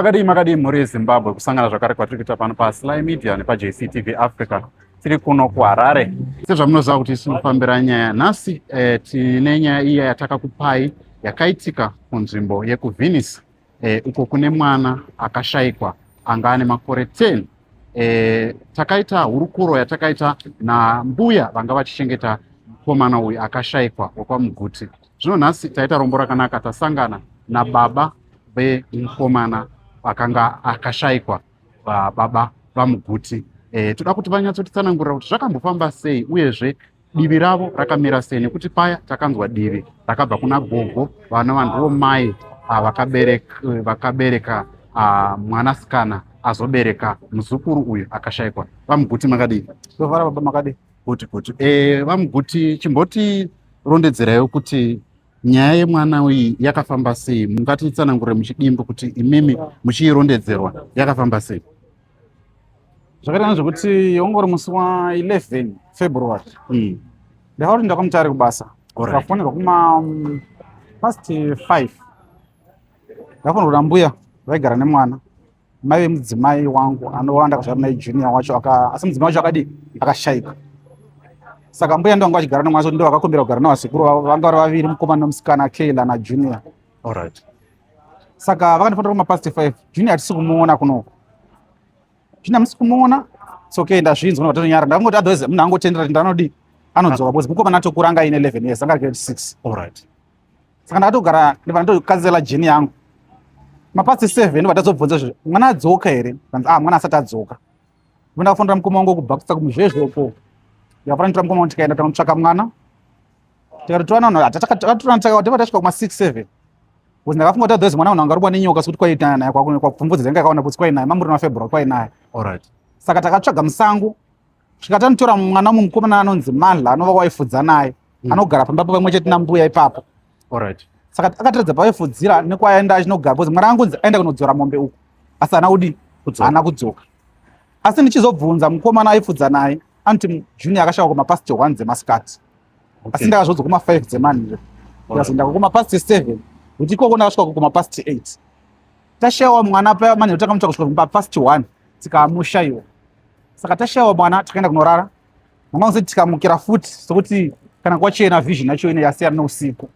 Makadi mhuri yeZimbabwe kusangana zvakare kwatiri kuita pano paSly Media nepaJCTV Africa tiri kuno kuHarare. Sezvamunoziva kuti tinofambira nyaya nhasi tine nyaya iya yatakakupai yakaitika kunzvimbo yekuVenice uko kune mwana akashayikwa anga ane makore 10. Takaita hurukuro yatakaita nambuya vanga vachichengeta mukomana uyu akashayikwa wekwaMuguti. Zvino nhasi taita rombo rakanaka, tasangana nababa vemukomana akanga akashayikwa baba vaMuguti. Toda kuti vanyatsotitsanangurira kuti zvakambofamba sei uyezve divi ravo rakamira sei, nekuti paya takanzwa divi rakabva kuna gogo vanova ndivo mai vakabereka mwanasikana azobereka muzukuru uyu akashayikwa. VaMuguti makadii? Tofara baba makadii? Kuti VaMuguti chimbotirondedzerai kuti nyaya yemwana uyu yakafamba sei, mungatitsanangurire muchidimbu kuti imimi muchiirondedzerwa yakafamba sei? Zvakaita zvekuti ungori musi wa11 February ndakati ndakamutari kubasa, ndafonera kuma past 5 ndafonera kuti mbuya vaigara nemwana mai vemudzimai wangu anowanda kazvari naye junior wacho asi mudzimai wacho akadii akashayika. Saka mbuya ndo anga achigara nemwana, so ndo akakumbira kugara navasikuru vavo vanga vari vaviri, mukomana nomusikana Kayla naJunior. Saka vakandifonera kuma past 5 Junior hatisi kumuona kunoko. Junior musi kumuona soke ndazvinzwa nokuti nyara ndangoti otherwise munhu angotendera kuti ndanodi anodzoka because mukomana atokura anga ine 11 years anga 26. Saka ndakatogara ndokazela jeni yangu mapasi 7 ndovatazobvunza izvo mwana adzoka here, mwana asati adzoka. Ndakafondera mukoma wangu kubhakisa kumuzvezvo uko, ndikafana ndotora mukoma wangu tikaenda takamutsvaka mwana, tikati towana munhu takatorana tasvika kuma 6-7 kuti ndakafunga kuti otherwise mwana unhu angarubwa nenyoka sekuti kwaita naye kwapfumvudzi dzanga akaona kuti kwainaye mamuri naFebruary kwainaye. Saka takatsvaga musango svika tanotora mwana mumukomana anonzi Madla anova waifudza naye, anogara pamba pamwe chete nambuya ipapo. Saka akatiradza pavaifudzira nekwaenda achinogara because mwana angu aenda kunodzora mombe uku asi haana kudzoka. Asi ndichizobvunza mukomana aifudza naye anoti Junior akashayikwa kuma past 1 dzemasikati, asi ndakazodza kuma 5 dzemanheru, ndikazoenda kuma past 7 kuti ikoko ndakasvika kuma past 8. Tashayiwa mwana paya manheru takamutsvaka kusvika kuma past 1 tikamushayiwa. Saka tashayiwa mwana tikaenda kunorara, mangwanani tikamukira futi sokuti kana kwachena vision yacho ine yasiyana nousiku.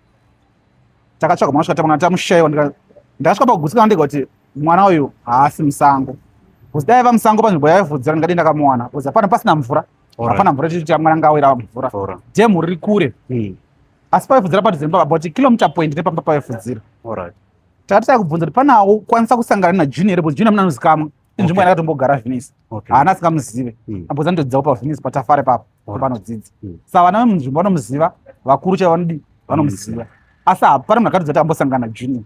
Takatsvaga mwana svika tamwana tamushayiwa, ndakasvika pagutsikana ndega kuti mwana uyu haasi musango. Kuti dai aiva musango panzvimbo yaifudzira ndingadii ndakamuwana because hapana pasina mvura, hapana mvura ichiti mwana anga awira mvura, dhemu riri kure. Asi paifudzira padhuze nepapa about kilomita point nepamba paifudzira. Takati takubvunza kuti panawo kwanisa kusangana naJunior because Junior muna anozikamwa inzvimbo yanakatombogara Venice, haana asingamuzive amboza ndodzawo paVenice patafare papo panodzidza. Saka vana vemunzvimbo vanomuziva, vakuru chavanodi vanomuziva, asi hapana munhu akatodza kuti ambosangana naJunior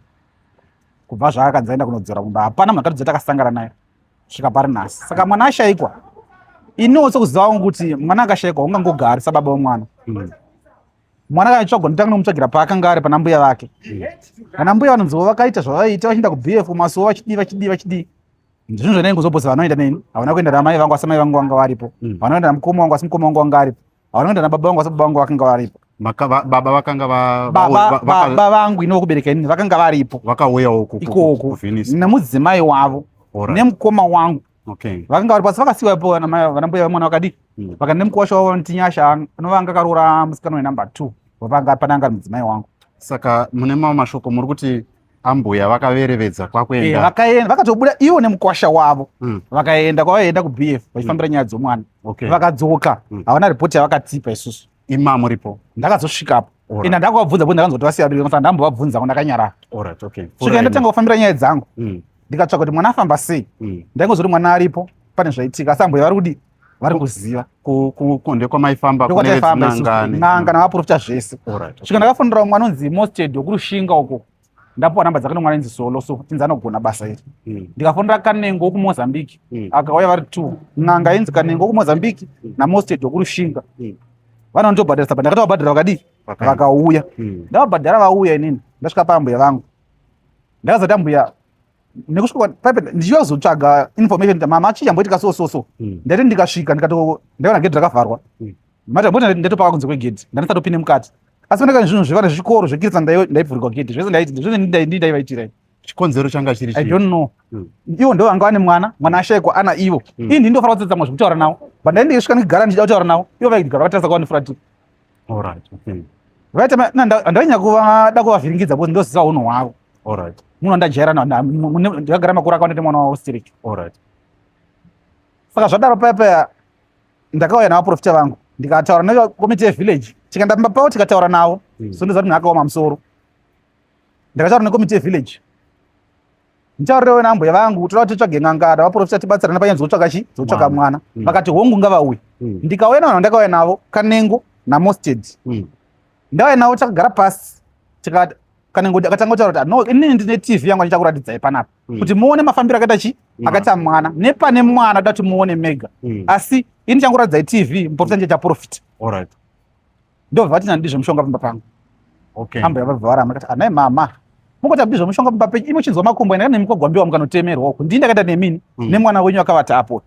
kubva zvaakadzi aenda kunodzora mumba, hapana munhu akatodza kuti akasangana naye kusvika pari nhasi. Saka mwana ashayikwa, iniwo sekuziva wangu kuti mwana akashayikwa ungangogari sababa vemwana. Mwana akachagwa ndotanga nomutsvagira paakanga ari pana mbuya vake. Kana mbuya vanonzivo vakaita zvavaiita vachienda kuBF masuwo vachidii. Ndizvo zvonai kuzoposa vanoenda neni, havana kuenda namai vangu asi mai vangu vanga varipo, havana kuenda namukoma wangu asi mukoma wangu vanga varipo, havana kuenda nababa vangu asi baba vangu vakanga varipo. Baba vakanga baba vangu ino kubereka inini vakanga varipo, vakauya ikoko nemudzimai wavo nemukoma wangu vakanga varipo, asi vakasiwapo vanambuya vemwana vakadii vakaenda nemukosha wavo Ntinyasha anovanga akaroora musikana wenumber 2 wapanga pananga mudzimai wangu. Saka mune mamwe mashoko muri kuti ambuya vakaverevedza kwakuenda, vakaenda vakatobuda ivo nemukwasha wavo vakaenda kwavaienda kuBF vachifambira nyaya dzomwana, vakadzoka havana ripoti yavakatipa isusu. Ima muripo? Ndakazosvikapo ina ndakavabvunza kuti ndakanzwa kuti vasiyabirika saka ndambovabvunza ndakanyarara. Svika ndotanga kufambira nyaya dzangu ndikatsvaga kuti mwana afamba sei, ndaingozoti mwana aripo pane zvaitika asi ambuya vari kudi vari kuziva ndekwamaifamba n'anga navaprofita zvese. Svika ndakafonera mwana unzi Mosted wokurushinga uko, ndapuwa namba dzake nomwana inzi Solo so tinzi anogona basa iri. Ndikafonera Kanengo wokuMozambique akauya vari 2, n'anga inzi Kanengo wokuMozambique naMosted wokurushinga. Vanondobhadharisa ndakati vabhadhara vakadii vakauya, ndavabhadhara vauya inini ndasvika pambuya vangu ndakazati ambuya nekusvika paipe ndichizotsvaga information kuti mama achichamboitika so ndati ndikasvika ndikaona gedhi rakavharwa mati amboti ndatopa kunze kwegedhi ndandisatopinde mukati, asi panaka zvinhu zvevana zvechikoro zvekirisa ndaivhurirwa gedhi zvese ndaivaitirai. chikonzero changa chiri I don't know. Iwo ndo vanga vane mwana ashayikwa ana ivo. Ini ndinofanira kudzidza mwa zvekutaura nawo. But ndaende ndisvika ndigara ndichida kutaura nawo. Ivo vaigara vatarisa kwavandifuratira. All right. Okay. Vaita ndanyanya kuvada kuvavhiringidza because ndosiziva unhu hwavo. All right. Munhu andajaira ndakagara makore akawanda nemwana wavo Stereki. All right. Saka zvadaro paya ndakauya navaprofita vangu ndikataura nekomiti yevhillage tikaenda pavo tikataura navo so ndoziva kuti munhu akaoma musoro. Ndakataura nekomiti yevhillage ndichaurirewo nambuya vangu toda kuti titsvage n'anga navaprofita tibatsirane panyaya dzokutsvaka mwana. Vakati hongu ngavauye. Ndikauya navanhu ndakauya navo Kanengo naMosted. Ndauya navo takagara pasi Kanengo akatanga kutaura kuti no inini ndine TV yangu ndichakuratidzai panapa kuti muone mafambiro akaita akaita mwana nepane mwana toda kuti muone mega asi ini changuratidzai TV muprofita ndiye chaprofita. All right. Ndobva vatina ndizvo mushonga pamba pangu. Okay. Ambuya vabva varamba vakati anai mama mukoti ndizvo mushonga pamba penyu imi chinzwa makumbo ina kana mukagwambiwa mukanotemerwa uku ndini ndakaita nemini nemwana wenyu akavata apo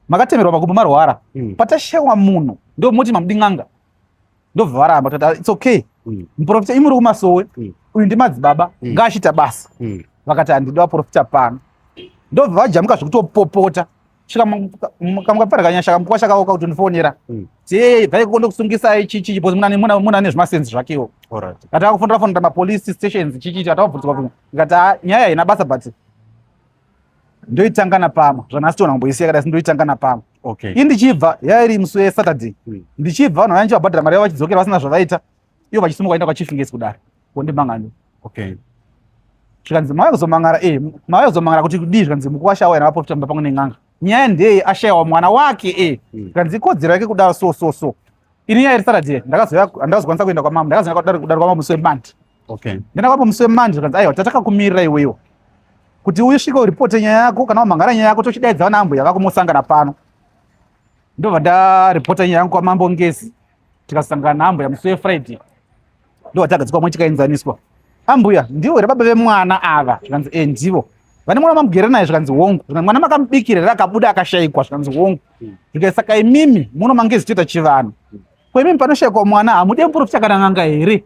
makatemerwa makumbo marwara patashewa munhu ndo muti mamudi n'anga ndobva varamba kuti it's okay muprofita imi uri kumasowe uyu ndimadzibaba ngaachita basa vakati handidi vaprofita pano ndobva vajamuka zvekutopopota kamukapfara kanyasha kamukashakaoka kuti ndifonera vaikonde kusungisai chichi because muna nezvimasenzi zvakewo kati akufundira fonera mapolice stations chichichi atavabvunzwa ngati nyaya haina basa but ndoitanga napama zvanhasi tiona kumboisiya kadai sindoitanga napama. Ini ndichibva yairi musi weSaturday ndichibva vanhu vanje vabhadhara mari yavo vachidzokera vasina zvavaita ivo vachisimuka vaenda kwachief ngesi kudaro kondimangani. Zvikanzi mauya kuzomangara kuti kudii zvikanzi mukuwashauya navaprofita mba pamwe nen'anga nyaya ndeye ashayiwa mwana wake zvikanzi ikodzero yake kudaro so ini yairi Saturday ndakazokwanisa kuenda kwamama ndakazokudaro kwamama musi weMonday. Ndenda kwapo musi weMonday zvikanzi aiwa tatakakumirira iwewo kuti usvike uripote nyaya yako kana wamhangara nyaya yako tochidaidza naambuya vako mosangana pano. Ndobva ndaripota nyaya yangu kwamambo ngezi tikasangana naambuya musi weFriday ndobva tagadzikwa mwe tikaenzaniswa. Ambuya ndivo here baba vemwana ava zvikanzi ndivo vane mwana mamugere naye zvikanzi hongu zvikanzi mwana makamubikira akabuda akashayikwa zvikanzi hongu zvikanzi saka imimi muno mangezi toita chivanhu kwemimi panoshayikwa mwana hamude muprofita kana n'anga here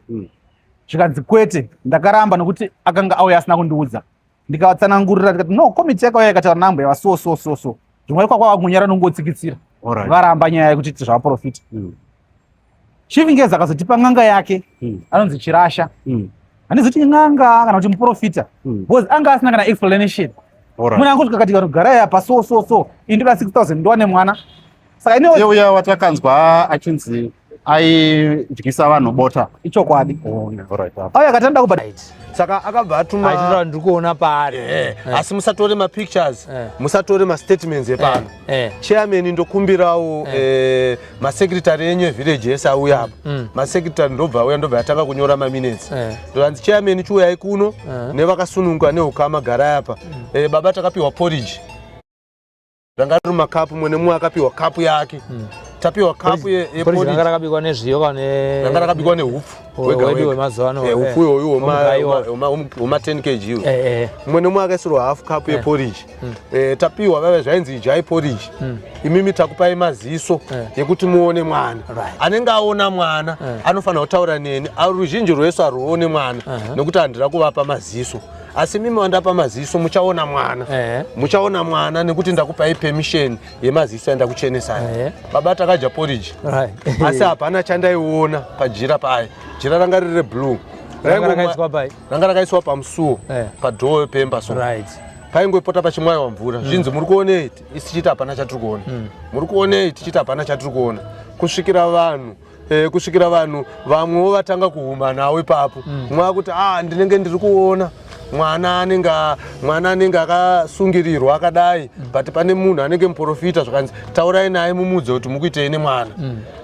zvikanzi kwete. Ndakaramba nokuti akanga auya asina kundiudza ndikavatsanangurira tikati no komiti yakauya ikataura naambuya va so zvimwe kwakwava kunyara nongotsikitsira varamba nyaya yekuti zvavaprofita. Chief ngezi akazotipa n'anga yake anonzi Chirasha handizoti n'anga kana kuti muprofita because anga asina kana explanation. Munhu angosvika kati garai apa so indoda 6,000 ndowane mwana saka ine uya watakanzwa achinzi aidyisa vanhu bota ichokwadi auya akatanda kubata saka akabva atuma aitira ndikuona paari asi musatore mapictures musatore mastatements epano chairman ndokumbirawo masecretary enyu evillage yese auya apa masecretary ndobva atanga kunyora maminutes ndoanzi chairman chiuyai kuno nevakasununga neukama garai apa baba takapiwa porridge ranga riri makapu mwe nemumwe akapiwa kapu yake tapiwa kapu yeporridge ranga rakabikwa nezviyo kana ranga rakabikwa nehupfu wedu wemazuva ano hupfu iyoyo wema 10 kg mumwe nemumwe akaisirwa half cup yeporridge tapiwa vave zvainzi ijai porridge imimi takupai maziso ekuti muone mwana anenge aona mwana anofanira kutaura neni ruzhinji rwesu haruone mwana nekuti handira kuvapa maziso asi mimi wandapa maziso muchaona mwana nekuti ndakupai permission yemaziso enda kuchenesai baba takadya porridge asi hapana chandaiona pajira paya jira ranga riri blue ranga rakaiswa pamusuo padhoo pemba so paingopota pachimwaiwa mvura zvinzi muri kuonei tichiti hapana chatiri kuona muri kuonei tichiti hapana chatiri kuona kusvikira vanhu vamwewo vatanga kuhuma nawo ipapo mwakuti ndinenge ndiri kuona mwana anenge akasungirirwa akadai but pane munhu anenge muprofita zvakanzi taurai naye mumudze kuti mukuitei nemwana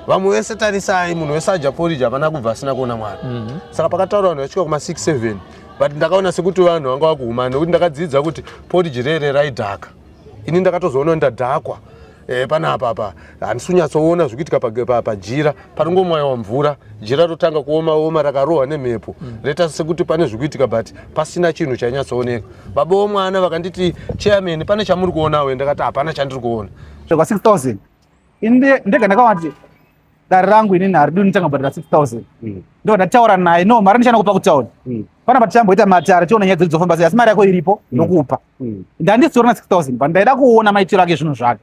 vamwe vese tarisai munhu wese adya porridge hapana kubva asina kuona mwana saka pakataura vanhu vasvika kuma 6-7 but ndakaona sekuti vanhu vanga vakuhumana nekuti ndakadzidza kuti porridge rere raidhaka ini ndakatozoona ndadhakwa panapa handisi kunyatsoona zvikuitika pajira panongomwaiwa mvura jira rotanga kuoma rakarohwa nemhepo reta sekuti pane zvikuitika but pasina chinhu chainyatsooneka baba vomwana vakanditi chairman pane chamuri kuonawe ndakati hapana chandiri kuona zvekwa 6,000 ndega ndakavati dare rangu inini haridi nditanga kubhadhara 6000 ndo ndataura naye no mari ndichana kupa kutauni pana patichamboita matare tiona nyaya dzedu dzofamba sei asi mari yako iripo ndokupa ndandisitorona 6000 pandaida kuona maitiro ake zvinhu zvake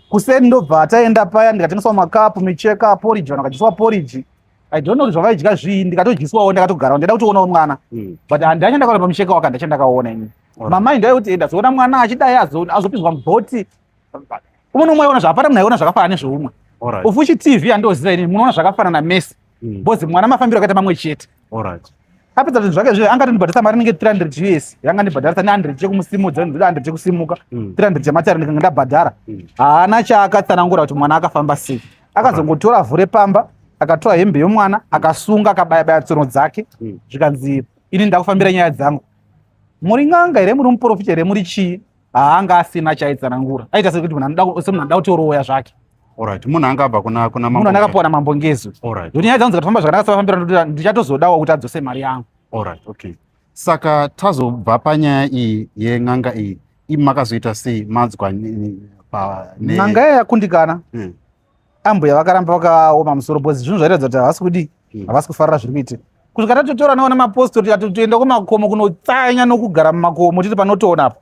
kuseni ndobva taenda paya ndikatengeswa makapu micheka porridge vanhu vakadyiswa porridge I don't know zvavaidya zvii ndikatodyiswawo ndakatogarawo ndaida kutoonawo mwana but handachanda pa mucheka wake ndachandakaona ini mamai ndaikuti ndazoona mwana achidai azopinzwa mubhoti umwe nomwe aiona zvapata munhu aiona zvakafanana nezveumwe ufuchi tv handoziva ini munoona zvakafanana mesi bhozi mwana mafambiro akaita mamwe chete apedza zvinhu zvake zve anga ndibhadharisa mari inenge 300 US yanga ndibhadharisa ne100 chekumusumudza 100 chekusimuka 300 chematare ndikanga ndabhadhara haana chaakatsanangura kuti mwana akafamba sei akazongotora vhure pamba akatora hembe yomwana akasunga akabayabaya tsono dzake zvikanzi ini ndakufambira nyaya dzangu muri ng'anga here muri muprofita here muri chii haanga asina chaitsanangura aita sekuti munhu anoda kutoroya zvake munhu angabva kuna munhu anakapiwa namambongezo ndoti nyaya dzangu dzikatofamba zvakanaka safambira ndichatozodawo kuti adzose mari yangu saka tazobva panyaya iyi yeng'anga iyi makazoita sei madzwa ng'anga iya yakundikana ambuya vakaramba vakaoma musoro bhozi zvinhu zvairatidza kuti havasi kudi havasi kufarira zviri kuite kusvika tatotora nawo namapostori ati toenda kumakomo kunotsanya nokugara mumakomo titi panotoona apa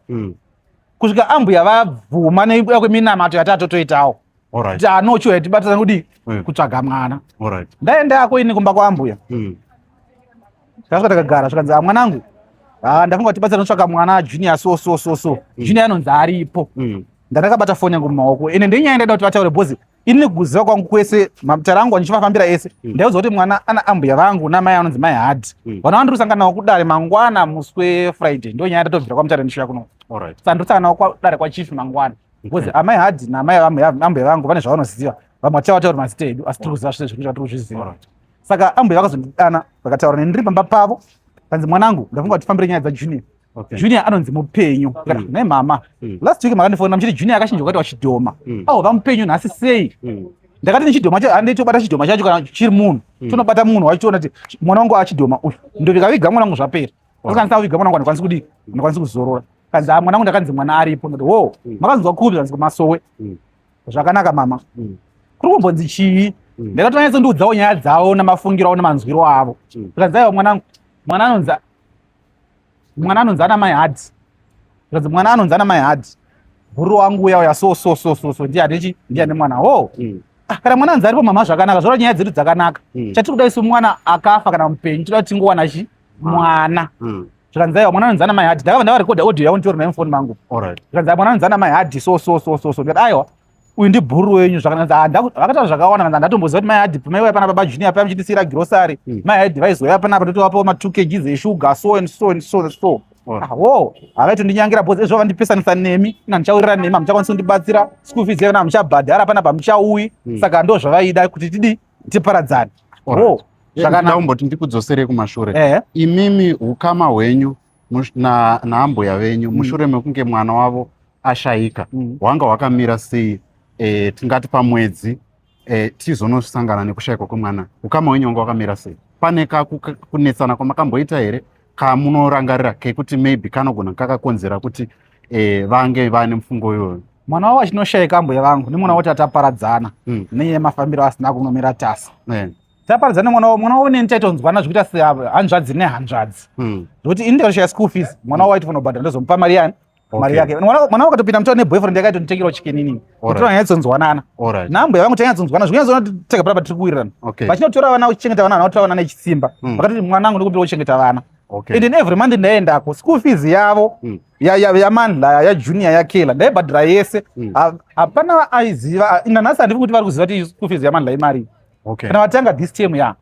kusvika ambuya vabvuma nekuda kweminamato yatatotoitawo kuti anochiwa yatibatana kudi kutsvaga mwana ndaendako ini kumba kwaambuya tasvika takagara zvikanzi mwanangu ndafunga kuti tibatsana notsvaga mwana junior so junior anonzi aripo ndandakabata foni yangu mumaoko ine ndenyaya ndaida kuti vataure bhozi ini kuziva kwangu kwese matara angu andichivafambira ese ndaiudzwa kuti mwana ana ambuya vangu namai anonzi mai hadhi vana vandirusangana nawo kudare mangwana muswe friday ndo nyaya ndatobvira kwamutare ndishuya kuno saka ndirusangana nawo kudare kwachifi mangwana bcause amai hadhi namai ambuya vangu vane zvavanoziva vamwe vachivataura mazita edu asi tiri kuziva zvese zviri zvatiri kuzviziva saka ambuya vakazondidana vakataura nendiri pamba pavo kanzi mwanangu ndafunga kuti tifambire nyaya dzajunior junior anonzi mupenyu nai mama last week makandifonera muchiti junior akachinja ukati wachidhoma va mupenyu nhasi sei ndakati nechidhoma handei tobata chidhoma chacho kana chiri munhu tonobata munhu wachiona kuti mwana wangu achidhoma uyu ndovikaviga mwana wangu zvapera akandisa kuviga mwana wangu handikwanisi kudii handikwanisi kuzorora kanzi mwana wangu ndakanzi mwana aripo ndoti wo makanzwa kupi kanzi kumasowe zvakanaka mama kuri kumbonzi chii ndakatonyatso ndiudzawo nyaya dzavo namafungiro avo namanzwiro avo kanzi aiwa mwanangu mwana anonzi ana mai hadhi kanzi mwana anonzi ana mai hadhi bhuru wangu uyauya so ndiane mwana kana mwana anzi aripo mama zvakanaka zvora nyaya dzedu dzakanaka chatiri kuda isu mwana akafa kana mupenyu toda kuti tingowana mwana zvikanzi aiwa mwana anonzi ana mai hadhi ndakabva ndavarekodha audio yavo nditori nayo mufoni mangu zvikanzi mwana anonzi ana mai hadhi so ndikati aiwa uyu ndibhuru wenyu zvakataura zvakawana kanzi handatomboziva kuti mai hadhi pamaiwaya pana baba junior paya muchitisira girosari mai hadhi vaizoya panapa totovapawo ma 2 kg eshuga so akaitondinyangira bhozi ezvo vandipesanisa nemi ina ndichaurira nemi hamuchakwanisi kundibatsira school fees yevana hamuchabhadhara panapa hamuchauyi saka ndo zvavaida kuti tidii tiparadzane zvakanakumboti ndikudzosere kumashure imimi ukama hwenyu naambuya venyu mushure mekunge mwana wavo ashayika hwanga hwakamira sei tingati pamwedzi tizonosangana nekushayikwa kwemwana ukama hwenyu wanga hwakamira sei pane kunetsana kwamakamboita here kamunorangarira kekuti maybe kanogona kakakonzera kuti vange vane mufungo iyoyo mwana wavo achinoshayika ambuya vangu nemwana woti ataparadzana nenyaya mafambiro asina kunomira tasi taparadzana mwana wavo neni taitonzwana zvekuita sehanzvadzi nehanzvadzi zvokuti ini ndikatoshaya school fees mwana wavo aitofanira kubhadhara ndozomupa mari yani mari yake mwana wavo akatopinda mutaura neboyfriend yakaitonditekerawo chikenini kuti vanyanyatsonzwanana naambuya vangu tanyatsonzwana zvikanyazoona tega panapa tiri kuwirirana vachinotora vana uchichengeta vana vanotora vana nechisimba vakatoti mwanangu ndikumbira kuchengeta vana and in every month ndaendako school fees yavo yamandla yajunior yakela ndaibhadhira yese hapana aiziva nanhasi handifi kuti vari kuziva kuti school fees yamandla imari kana vatanga this term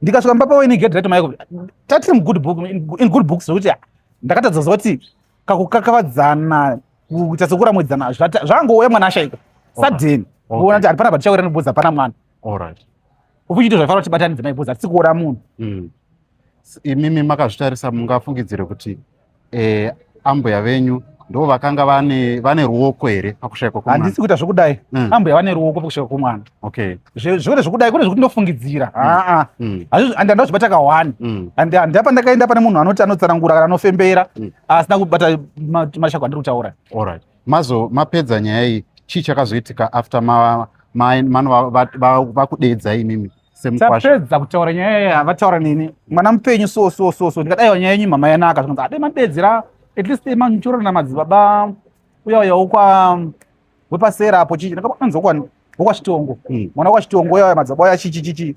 ndikasvika mbapa weni get right maiko tatiri in good books zvokuti ndakatadza kuti kakukakavadzana kuita sekuramwedzana zvangouya mwana ashayika sudden kuona kuti hapana patichaurira nebhodzi hapana mwana ufuchito zvaifanira kuti tibatanidze maibhodzi hatisi kuona munhu imimi makazvitarisa mungafungidzire kuti ambuya venyu ndo vakanga vane ruoko here pakushayikwa kwemwana? Handisi kuita zvokudai. Ambuya vane ruoko pakushayikwa kwemwana. Zvekuti zvokudai kune zvokuti ndofungidzira. Handanda zvibata ka1. Handapa ndakaenda pane munhu anoti anotsanangura kana anofembera asina kubata mashoko andiri kutaura. Mazo mapedza nyaya iyi chii chakazoitika after mano vakudedza imimi semukwasha. Tapedza kutaura nyaya vataura nini mwana mupenyu so ndikadaiwa nyaya yenyu mama yanaka zvikanzi ade madedzera at least manchura namadzibaba uya wepasera apo chichi ndakaanza wokwachitongo mwana wokwachitongo uya madzibaba uya chichi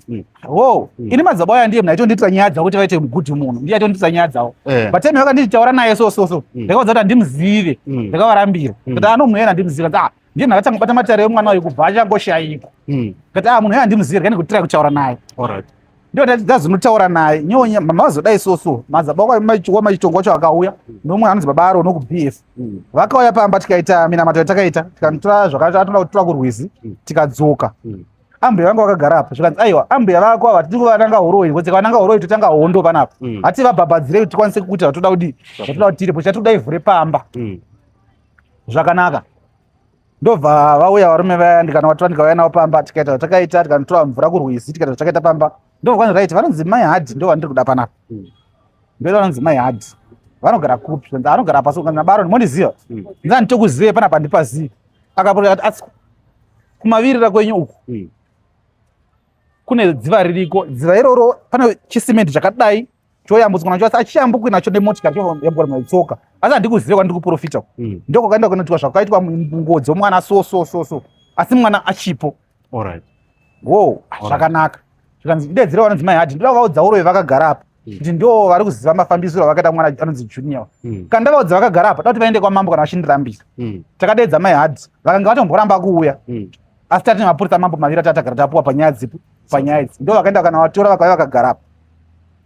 wo ini madzibaba uya ndiye mnaitonditira nyaya dzavo kuti vaite mugudhi munhu ndiye aitonditira nyaya dzavo but time yakanditaura naye so ndakaudza kuti handimuzive ndakavarambira kuti anomuyena handimuzive ndiye ndakatanga kubata matare emwana wayo kubva achangoshayiko kuti munhu uya handimuzive rekani kutirai kutaura naye ndio ndazinotaura naye nyonya mama vazodai so madzibaba wamachitongo wacho akauya nomwe anonzi baba aro nokubf vakauya pamba tikaita minamato yatakaita tikanotora zvakatoda kutora kurwizi tikadzoka ambuya vanga vakagara apa zvikanzi aiwa ambuya vako ava tiri kuvananga horoi kuti vananga horoi totanga hondo panapa hati vabhabhadzire kuti tikwanise kuita vatoda kuti tiripo chatoda ivhure pamba zvakanaka ndobva vauya varume vaya ndikanawatora ndikauya navo pamba tikaita takaita tikanotora mvura kurwizi tikaita takaita pamba ndokwanzi right vanonzi mai hadhi ndo vandiri kuda panapa ndo vanonzi mai hadhi vanogara kupi anogara pasi ukanzi nabaro ndimondiziva ndanditokuzive panapa ndipazivi akapota asi kumavirira kwenyu uku kune dziva ririko dziva iroro pane chisimende chakadai choyambutswa nacho asi achiyambukwi nacho nemotikari choyambuka maitsoka asi handikuzive kwandiri kuprofita ndokwakaenda kunoitwa zvakaitwa ngodzi womwana so asi mwana achipo wo zvakanaka zvikanzi ndedzira vanonzi mai hadhi ndoda vaudza urove vakagara apa kuti ndo vari kuziva mafambisiro avakaita mwana anonzi junior kana ndavaudza vakagara apa tauti vaende kwamambo kana vachindirambisa takadedza mai hadhi vakanga vatomboramba kuuya asi tati mapurisa mambo maviri atatagara tapuwa panyaya dzipi panyaya idzi ndo vakaenda kana vatora vakauya vakagara apa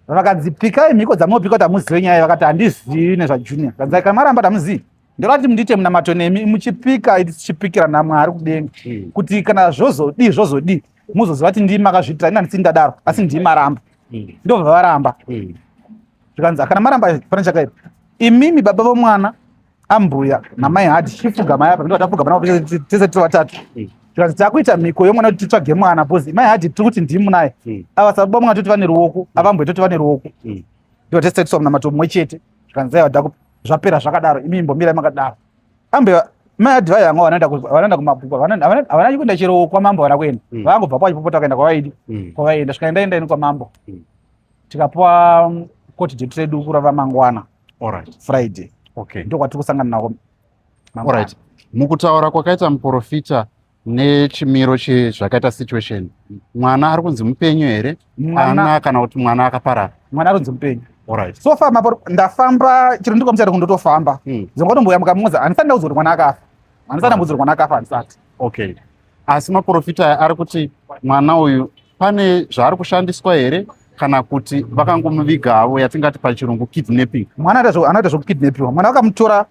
vakadzi pikai mhiko dzamunopika kuti hamuzive nyaya vakati handizivi nezvajunior kanzai kana maramba tamuzivi ndorati mundite munamato nemi muchipika tichipikira namwari kudenga kuti kana zvozodi muzoziva kuti ndii makazviitira ina ndisi ndadaro asi ndii maramba ndobva varamba zvikanzi kana maramba pane chakaipa imimi baba vomwana ambuya namai hadhi chifugama yapa ndo tapfugama navo tese tiri vatatu zvikanzi takuita mhiko yomwana kuti titsvage mwana bhozi mai hadhi tiri kuti ndimu naye ava sababa mwana toti vane ruoko avambuya toti vane ruoko ndo tese tatiswa munamato mumwe chete zvikanzi aiwa zvapera zvakadaro imimi mbomirai makadaro ambuya mai hadhi vaya hanga vanaenda kumabhuku havana kuenda chero kwamambo vana kuenda vangobva pachipopota kuenda kwavaenda svikaendaenda ini kwamambo tikapuwa koti jetu redu kurava mangwana friday ndo kwatiri kusangana nako mukutaura kwakaita muprofita nechimiro chezvakaita situation mwana ari kunzi mupenyu here ana kana kuti mwana akaparara mwana ari kunzi mupenyu so far ndafamba chiro ndikomutari kundotofamba zongotomboya mukamuudza handisati ndaudza kuti mwana akafa handisati ndamudza kuti mwana akafa handisati asi maprofita ari kuti mwana uyu pane zvaari kushandiswa here kana kuti vakangomuviga avo yatingati pachirungu kidnapping mwana anoita zvokukidnapiwa mwana vakamutora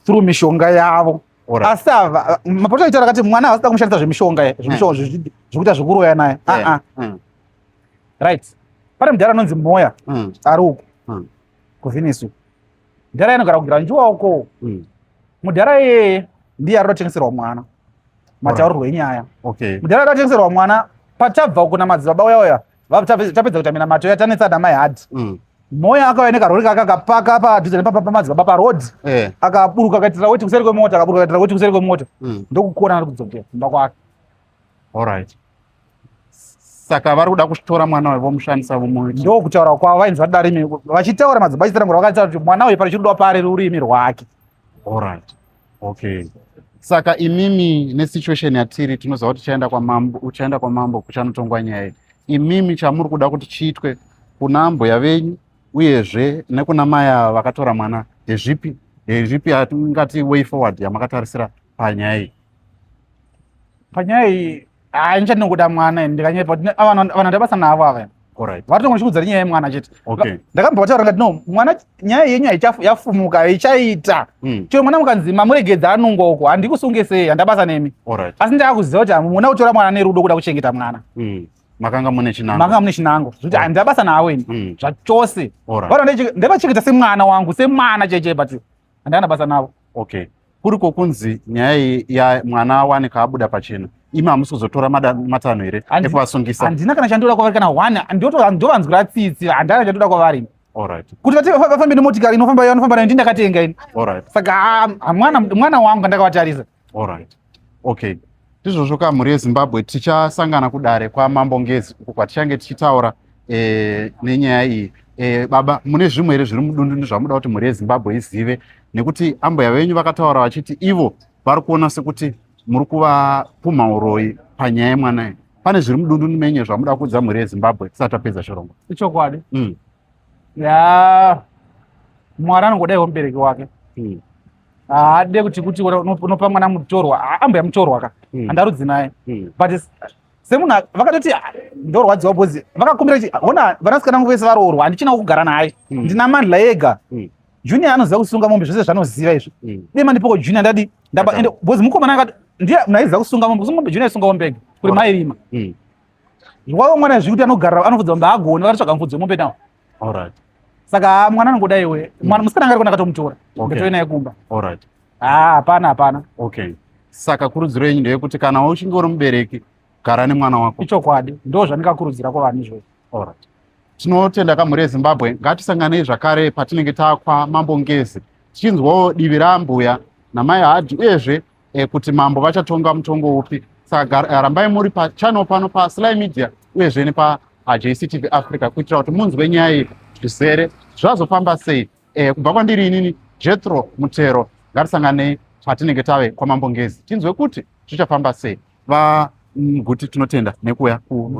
through mishonga yavo asi maprofita aitaura kati mwana havasida kumushandisa zvemishonga zvekuita zvekuroya naye right pane mudhara anonzi moya ari uku kuvhinisu mudhara inogara kugara njuwa uko mudhara iyeye ndiye ari rotengeserwa mwana mataurirwo enyaya mudhara ari rotengeserwa mwana patabva kuna madzibaba uya tapedza kuita minamato yatanetsa namai hadhi moya akauya nekarori kake akapaka padhuze nepamadzibaba parodhi akaburuka akaitira kuti kuseri kwemota akaburuka akaitira kuti kuseri kwemota ndokukona ari kudzokera kumba kwake saka vari kuda kutora mwana uyu vomushandisa vomuita ndo kutaura kwavo vainzi vadarimi vachitaura madzibaba chitaramura vakataura kuti mwana uyu pari chirudiwa pari rurimi rwake saka imimi nesituation yatiri tinoziva kuti uchaenda kwamambo kuchanotongwa nyaya iyi imimi chamuri kuda kuti chiitwe kuna ambuya venyu uyezve nekuna mai ava vakatora mwana ndezvipi atingati way forward yamakatarisira panyaya iyi panyaya iyi haichandinokuda mwana ndikanyaipa vanhu ndabasa navo ava vatongonichikudzari nyaya yemwana chete ndakambva vataura ngati no mwana nyaya yenyu yafumuka ichaita chero mwana mukanzi mamuregedza anunga uko handikusunge sei handabasa nemi asi ndaakuziva kuti hamuna kutora mwana nerudo kuda kuchengeta mwana makanga mune chinango zvokuti handabasa naweni zvachose ndevachengeta semwana wangu semwana cheche but handana basa navo kuri kokunzi nyaya yamwana awanika abuda pachena imi hamusi kuzotora matanho here ekuvasungisa handina kana chandoda kwavari kana 1 ndovanzwira tsitsi handana chandoda kwavari kuti vafambe nemotikari inofamba nayo ndindakatenga ini saka mwana wangu andakavatarisa Ndizvozvo kamhuri yeZimbabwe tichasangana kudare kwaMambo Ngezi uko kwatichange tichitaura nenyaya iyi. Baba, mune zvimwe here zviri mudundu zvamuda kuti mhuri yeZimbabwe izive, nekuti ambuya venyu vakataura vachiti ivo vari kuona sekuti muri kuvapumha uroyi panyaya yemwana iyi. Pane zviri mudundu menye zvamuda kuudza mhuri yeZimbabwe tisati tapedza chirongwa? Ichokwadi. Ya mwana anongodaiwo mubereki wake. Haade kuti unopa mwana mutorwa, ambuya mutorwa ka. Andarudzi naye. But semunhu vakatoti ndorwadziwa bhozi vakakumbira ona vanasikana vangu vese varoorwa handichina kugara naye ndina mandla ega. Junior anoziva kusunga mombe zvose zvanoziva izvo. Dema ndipoko Junior ndadi ndaba ende bhozi mukomana akati ndiye munaiziva kusunga mombe kusunga mombe Junior isunga mombe ega kuri mairima. Zvawo mwana zvikuti anogara anofudza mombe agoni vakatsvaga mufudzi mombe nawo. Alright. Saka mwana anongodaiwe mwana musikana angari kona akatomutora ngatoe naye kumba. Alright. Hapana. Okay. Saka kurudziro yenyu ndeyekuti kana uchinge uri mubereki gara nemwana wako. Ichokwadi, ndo zvandingakurudzira kwavanhu izvozvo. Alright. Tinotenda kamhuri yeZimbabwe, ngatisanganei zvakare patinenge takwa Mambo Ngezi tichinzwawo divi raambuya namai Hadhi uyezve kuti mambo vachatonga mutongo upi. Saka rambai muri pachannel pano paSly Media uyezve nepaJCTV Africa kuitira kuti munzwe nyaya iyi zvizere zvazofamba sei. Kubva kwandiri inini Jethro Mutero, ngatisanganei patinenge tave kwaMambo Ngezi tinzwe kuti zvichafamba sei. Vaguti tinotenda nekuuya ku